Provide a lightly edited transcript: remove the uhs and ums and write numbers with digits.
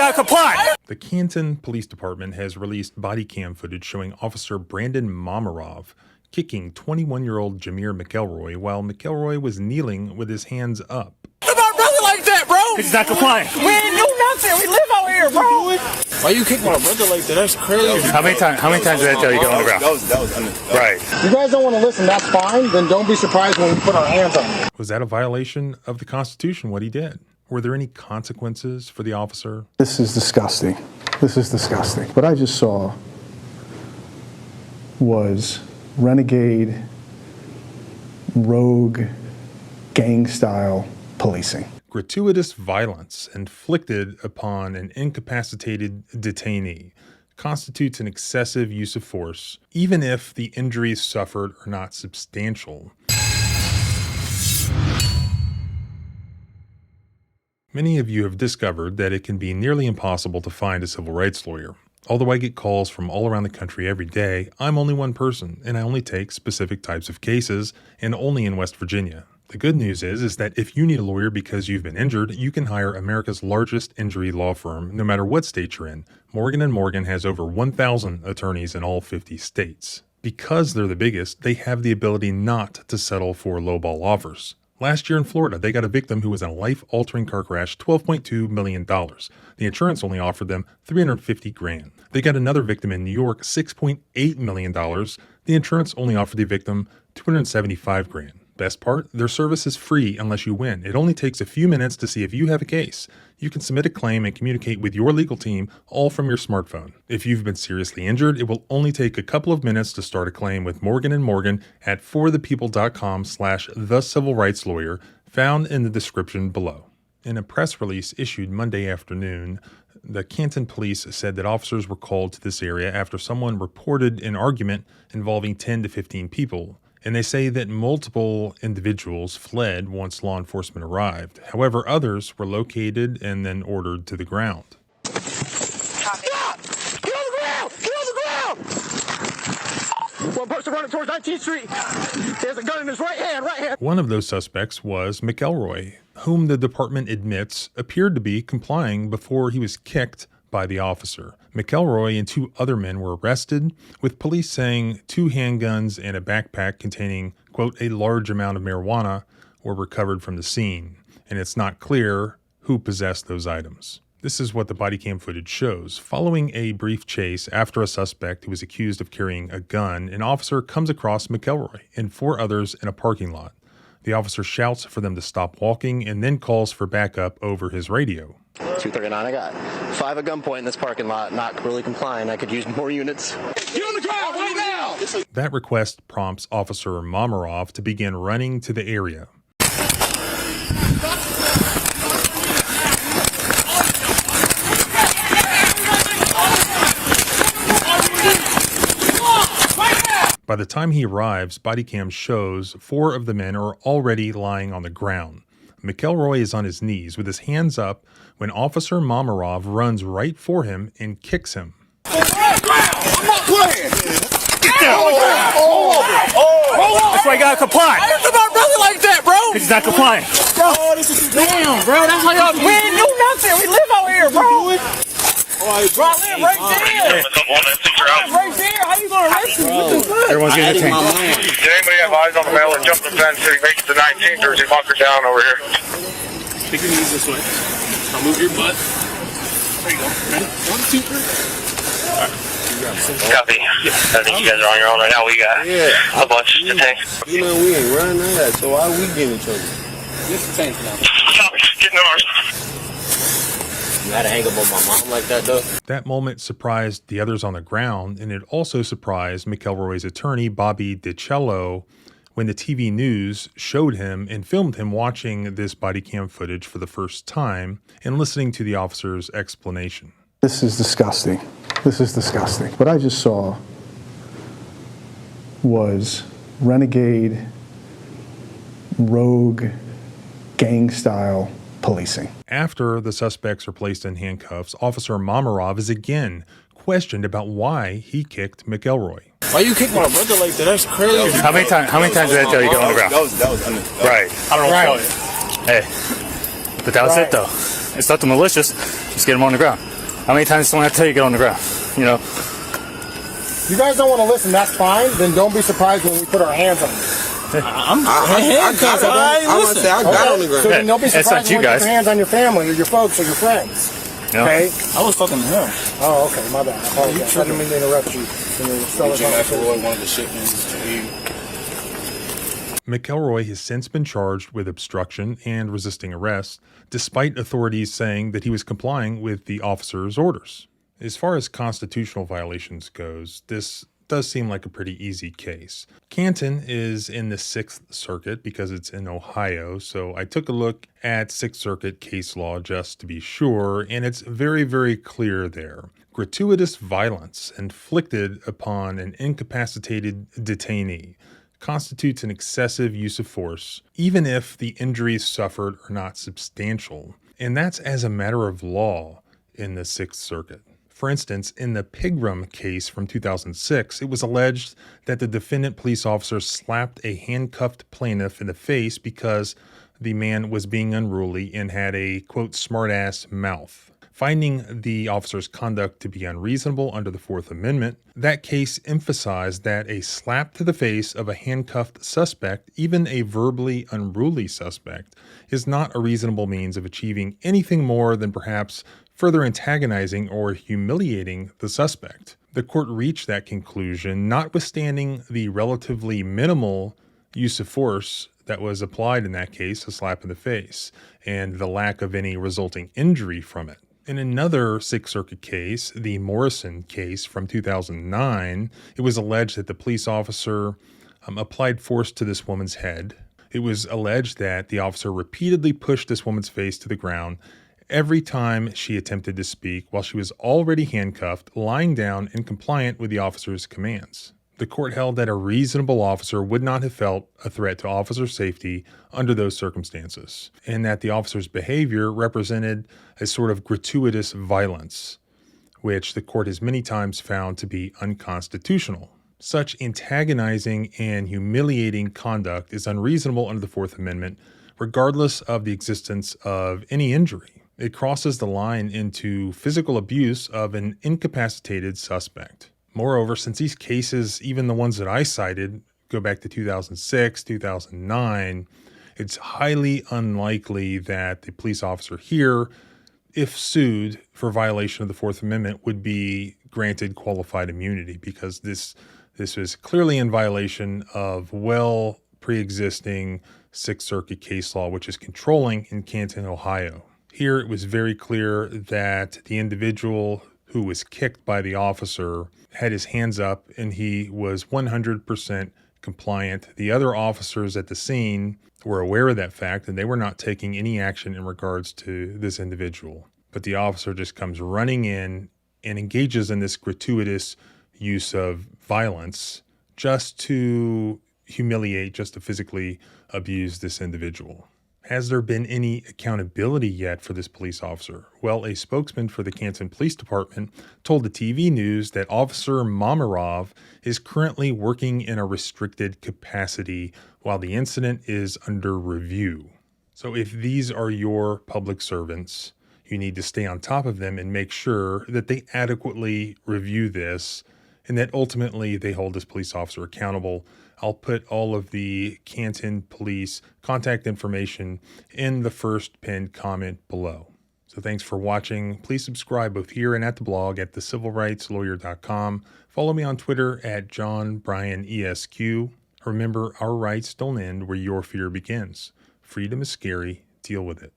gotta comply. The Canton Police Department has released body cam footage showing Officer Brandon Mamarov kicking 21-year-old Jameer McElroy while McElroy was kneeling with his hands up. Come on, brother, like that, bro. He's not complying. We ain't do nothing. We live out here, bro. Why you kick my brother like that? That's crazy. How many times did I tell you to get on the ground? That was Right. If you guys don't want to listen, that's fine. Then don't be surprised when we put our hands on you. Was that a violation of the Constitution, what he did? Were there any consequences for the officer? This is disgusting. This is disgusting. What I just saw was renegade, rogue, gang-style policing. Gratuitous violence inflicted upon an incapacitated detainee constitutes an excessive use of force, even if the injuries suffered are not substantial. Many of you have discovered that it can be nearly impossible to find a civil rights lawyer. Although I get calls from all around the country every day, I'm only one person, and I only take specific types of cases, and only in West Virginia. The good news is that if you need a lawyer because you've been injured, you can hire America's largest injury law firm, no matter what state you're in. Morgan & Morgan has over 1,000 attorneys in all 50 states. Because they're the biggest, they have the ability not to settle for lowball offers. Last year in Florida, they got a victim who was in a life-altering car crash, $12.2 million. The insurance only offered them $350,000. They got another victim in New York, $6.8 million. The insurance only offered the victim $275,000. Best part, their service is free unless you win. It only takes a few minutes to see if you have a case. You can submit a claim and communicate with your legal team all from your smartphone. If you've been seriously injured, it will only take a couple of minutes to start a claim with Morgan & Morgan at forthepeople.com/thecivilrightslawyer, found in the description below. In a press release issued Monday afternoon, the Canton police said that officers were called to this area after someone reported an argument involving 10 to 15 people. And they say that multiple individuals fled once law enforcement arrived. However, others were located and then ordered to the ground. Stop! Get on the ground! Get on the ground! One person running towards 19th Street. He has a gun in his right hand. One of those suspects was McElroy, whom the department admits appeared to be complying before he was kicked by the officer. McElroy and two other men were arrested, with police saying 2 handguns and a backpack containing, quote, a large amount of marijuana were recovered from the scene, and it's not clear who possessed those items. This is what the body cam footage shows. Following a brief chase after a suspect who was accused of carrying a gun, an officer comes across McElroy and 4 others in a parking lot. The officer shouts for them to stop walking and then calls for backup over his radio. 239, I got 5 at gunpoint in this parking lot, not really complying. I could use more units. Get on the ground right now! That request prompts Officer Mamarov to begin running to the area. By the time he arrives, body cam shows 4 of the men are already lying on the ground. McElroy is on his knees with his hands up when Officer Mamarov runs right for him and kicks him. I'm not playing! Get down! That's why you gotta comply. I didn't do my brother like that, bro! He's not complying. Damn, bro, that's how y'all... We ain't do nothing! We live out here, bro! Bro, I live right there! Right there! How you gonna arrest me? What the fuck? Everyone's getting detained. Did anybody have eyes on the male that jumped the fence so he makes it to 19th, or is he bunkered down over here? Take your knees this way. I'll move your butt. There you go. Ready? 1, 2, 3. Copy. I think you guys are on your own right now. We got a bunch to take. You know we ain't running that, so why we getting in trouble? This is tank now. Copy. Getting ours. You had to hang up on my mom like that, though? That moment surprised the others on the ground, and it also surprised McElroy's attorney, Bobby DiCello, when the TV news showed him and filmed him watching this body cam footage for the first time and listening to the officer's explanation. This is disgusting. This is disgusting. What I just saw was renegade, rogue, gang-style policing. After the suspects are placed in handcuffs, Officer Mamarov is again questioned about why he kicked McElroy. Why you kick my brother like that? That's crazy. How many times did I tell you to get on the ground? That was Right. I don't know what to tell you. Hey, but that was it though. It's nothing malicious. Just get him on the ground. How many times do I have to tell you to get on the ground? You know? You guys don't want to listen, that's fine. Then don't be surprised when we put our hands on you. I got on the ground. So then don't be That's surprised not when you you put guys. your hands on your family or your folks or your friends. No. Okay? I was fucking him. Oh, okay, my bad. I apologize. I didn't mean to interrupt you. One of the shipments to leave. McElroy has since been charged with obstruction and resisting arrest, despite authorities saying that he was complying with the officer's orders. As far as constitutional violations goes, this does seem like a pretty easy case. Canton is in the 6th Circuit because it's in Ohio, so I took a look at 6th Circuit case law just to be sure, and it's very, very clear there. Gratuitous violence inflicted upon an incapacitated detainee constitutes an excessive use of force, even if the injuries suffered are not substantial. And that's as a matter of law in the 6th Circuit. For instance, in the Pigram case from 2006, it was alleged that the defendant police officer slapped a handcuffed plaintiff in the face because the man was being unruly and had a, quote, smartass mouth. Finding the officer's conduct to be unreasonable under the Fourth Amendment, that case emphasized that a slap to the face of a handcuffed suspect, even a verbally unruly suspect, is not a reasonable means of achieving anything more than perhaps further antagonizing or humiliating the suspect. The court reached that conclusion notwithstanding the relatively minimal use of force that was applied in that case, a slap in the face, and the lack of any resulting injury from it. In another 6th Circuit case, the Morrison case from 2009, it was alleged that the police officer applied force to this woman's head. It was alleged that the officer repeatedly pushed this woman's face to the ground every time she attempted to speak while she was already handcuffed, lying down and compliant with the officer's commands. The court held that a reasonable officer would not have felt a threat to officer safety under those circumstances, and that the officer's behavior represented a sort of gratuitous violence, which the court has many times found to be unconstitutional. Such antagonizing and humiliating conduct is unreasonable under the Fourth Amendment, regardless of the existence of any injury. It crosses the line into physical abuse of an incapacitated suspect. Moreover, since these cases, even the ones that I cited, go back to 2006, 2009, it's highly unlikely that the police officer here, if sued for violation of the Fourth Amendment, would be granted qualified immunity because this was clearly in violation of well pre-existing 6th Circuit case law, which is controlling in Canton, Ohio. Here, it was very clear that the individual who was kicked by the officer had his hands up and he was 100% compliant. The other officers at the scene were aware of that fact and they were not taking any action in regards to this individual. But the officer just comes running in and engages in this gratuitous use of violence just to humiliate, just to physically abuse this individual. Has there been any accountability yet for this police officer? Well, a spokesman for the Canton Police Department told the TV news that Officer Mamarov is currently working in a restricted capacity while the incident is under review. So if these are your public servants, you need to stay on top of them and make sure that they adequately review this and that ultimately they hold this police officer accountable. I'll put all of the Canton Police contact information in the first pinned comment below. So thanks for watching. Please subscribe both here and at the blog at thecivilrightslawyer.com. Follow me on Twitter at JohnBryanESQ. Remember, our rights don't end where your fear begins. Freedom is scary. Deal with it.